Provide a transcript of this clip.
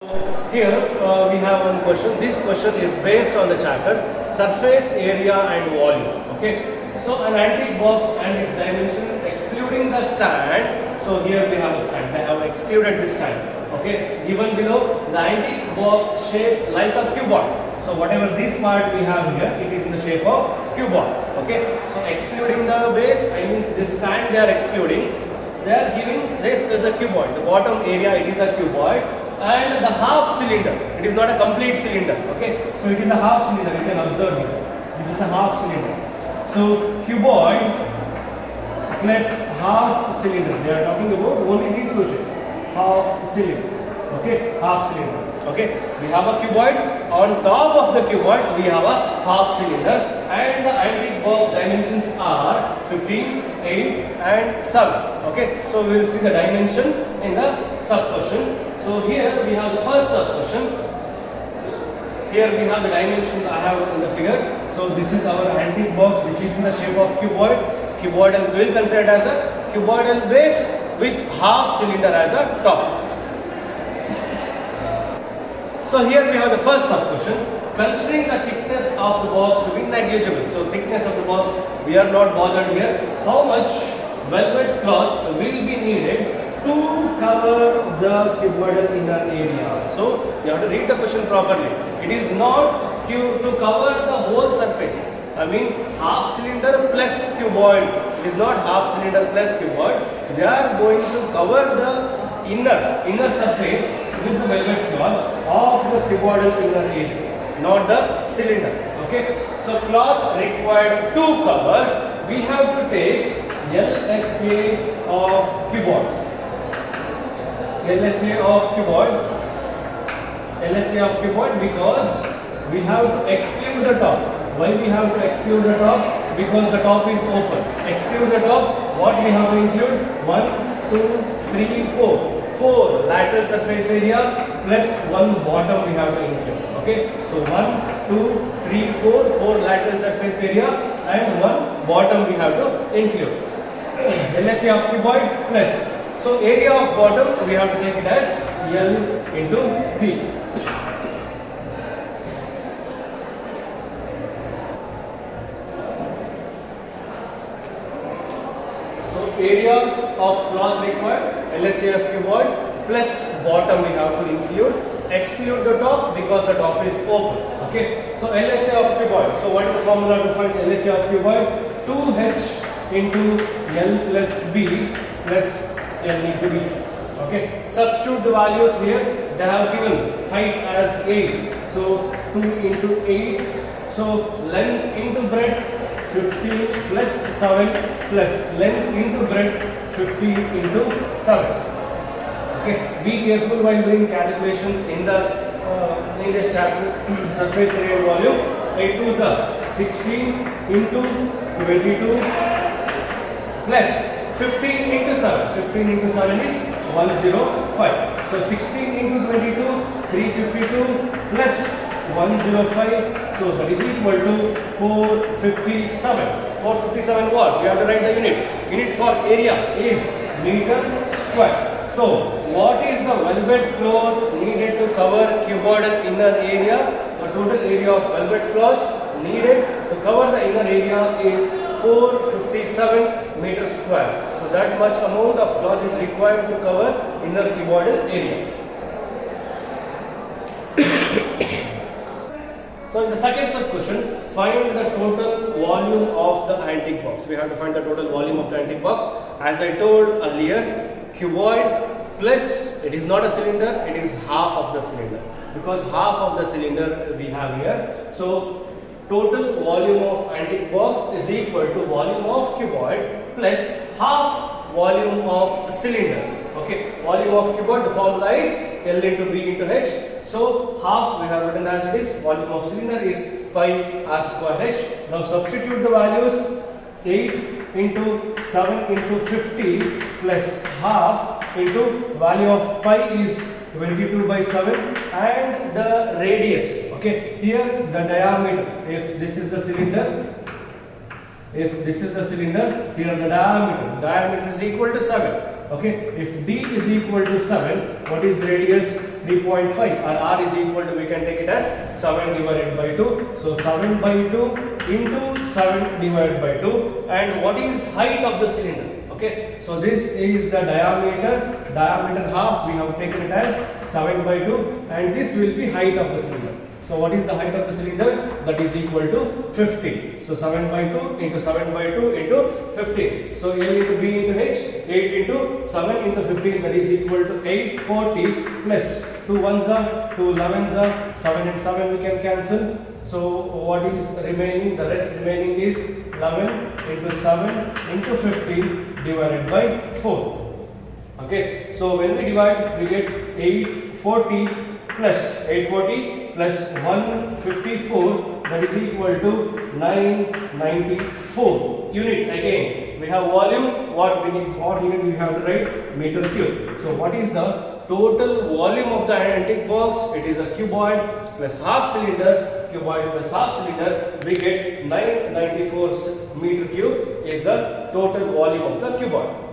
Here we have one question. This question is based on the chapter surface area and volume. Okay. So an antique box and its dimension excluding the stand. So here we have a stand. They have excluded this stand. Okay. Given below the antique box shaped like a cuboid. So whatever this part we have here, it is in the shape of cuboid. Okay. So excluding the base, I means this stand they are excluding. They are giving this is a cuboid. The bottom area it is a cuboid. And the half cylinder, it is not a complete cylinder, okay? So it is a half cylinder, you can observe here. This is a half cylinder. So cuboid plus half cylinder, they are talking about only these two shapes. Half cylinder, okay? Half cylinder, okay? We have a cuboid, on top of the cuboid we have a half cylinder, and the antique box dimensions are 15, 8 and 7, okay? So we will see the dimension in the sub question. So here we have the first sub question. Here we have the dimensions I have in the figure. So this is our antique box which is in the shape of cuboid. Cuboidal we will consider it as a cuboidal base with half cylinder as a top. So here we have the first sub question. Considering the thickness of the box to be negligible. So thickness of the box we are not bothered here. How much velvet cloth will be needed to cover the cuboidal inner area? So you have to read the question properly. It is not to cover the whole surface. I mean half cylinder plus cuboid. It is not half cylinder plus cuboid. They are going to cover the inner surface with the velvet cloth of the cuboidal inner area, not the cylinder. Okay. So cloth required to cover, we have to take LSA of cuboid. LSA of cuboid because we have to exclude the top. Why we have to exclude the top? Because the top is open. Exclude the top, what we have to include? 1, 2, 3, 4. 4 lateral surface area plus 1 bottom we have to include. Okay. So 1, 2, 3, 4. 4 lateral surface area and 1 bottom we have to include. LSA of cuboid plus. So area of bottom we have to take it as L into P. So area of cloth required, LSA of cuboid plus bottom we have to include. Exclude the top because the top is open. Okay. So LSA of cuboid. So what is the formula to find LSA of cuboid? 2H into L plus B plus L into B. Okay. Substitute the values here. They have given height as 8. So 2 into 8. So length into breadth 15 plus 7 plus length into breadth 15 into 7. Okay. Be careful while doing calculations in this chapter. Surface area and volume. 8 2s are 16 into 22 plus 15 into 7. 15 into 7 is 105. So 16 into 22, 352 plus 105. So that is equal to 457. 457 what? We have to write the unit. Unit for area is meter square. So what is the velvet cloth needed to cover cuboidal inner area? The total area of velvet cloth needed to cover the inner area is 457 meters square. So that much amount of cloth is required to cover inner cuboidal area. So in the second sub question, find the total volume of the antique box. We have to find the total volume of the antique box. As I told earlier, cuboid plus, it is not a cylinder, it is half of the cylinder. Because half of the cylinder we have here. So total volume of antique box is equal to volume of cuboid plus half volume of cylinder. Okay, volume of cuboid, the formula is L into B into H. So half we have written as it is. Volume of cylinder is pi r square H. Now substitute the values. 8 into 7 into 50 plus half into value of pi is 22 by 7 and the radius. Okay, here the diameter, if this is the cylinder, here the diameter is equal to 7. Okay, if D is equal to 7, what is radius? 3.5, or R is equal to, we can take it as 7 divided by 2. So 7 by 2 into 7 divided by 2. And what is height of the cylinder? Okay, so this is the diameter half, we have taken it as 7 by 2, and this will be height of the cylinder. So what is the height of the cylinder? That is equal to 15. So 7 by 2 into 7 by 2 into 15. So A into B into H, 8 into 7 into 15, that is equal to 840 plus 2 ones are 2 11s are 7 and 7 we can cancel. So what is remaining? The rest remaining is 11 into 7 into 15 divided by 4. Okay, so when we divide, we get 840 plus 154, that is equal to 994 unit. Again, we have volume. What unit we have to write? Meter cube. So what is the total volume of the antique box? It is a cuboid plus half cylinder. Cuboid plus half cylinder, we get 994 meter cube is the total volume of the cuboid.